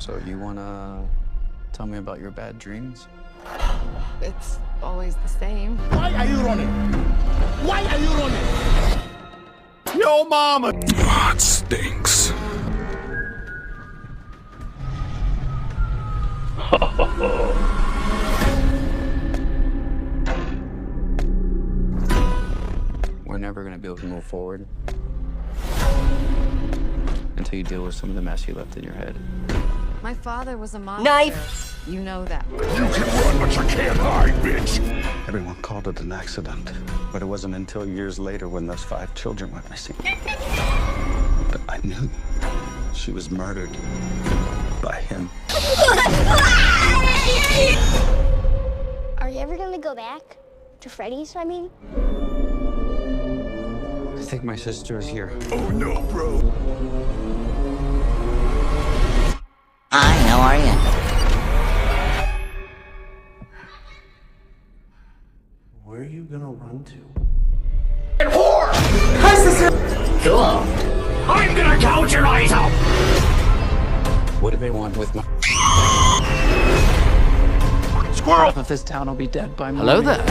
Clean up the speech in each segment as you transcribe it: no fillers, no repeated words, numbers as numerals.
So you wanna tell me about your bad dreams? It's always the same. Why are you running? Why are you running? Yo, mama! That stinks. We're never gonna be able to move forward until you deal with some of the mess you left in your head. My father was a monster. Knife! You know that. You can run, but you can't hide, bitch. Everyone called it an accident, but it wasn't until years later when those 5 children went missing that I knew she was murdered by him. Are you ever gonna go back to Freddy's, I mean? I think my sister is here. Oh no, bro. Hi, how are you? Where are you gonna run to? Whore! Hi, sister! Cool. I'm gonna gouge your eyes out! What do they want with my... Squirrel! Half of this town will be dead by Hello morning. there.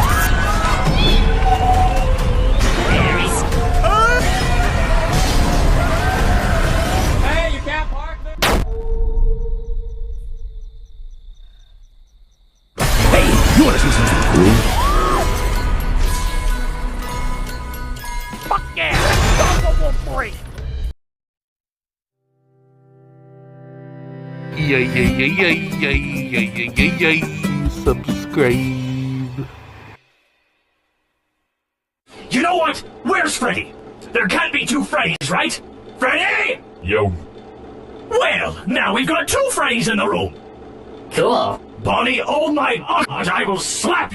Hey, you can't park there! Hey, you wanna see something cool? Fuck yeah! Double break! Subscribe. You know what? Where's Freddy? There can't be 2 Freddys, right? Freddy! Yo. Well, now we've got 2 Freddys in the room. Cool. Bonnie, oh my... I will slap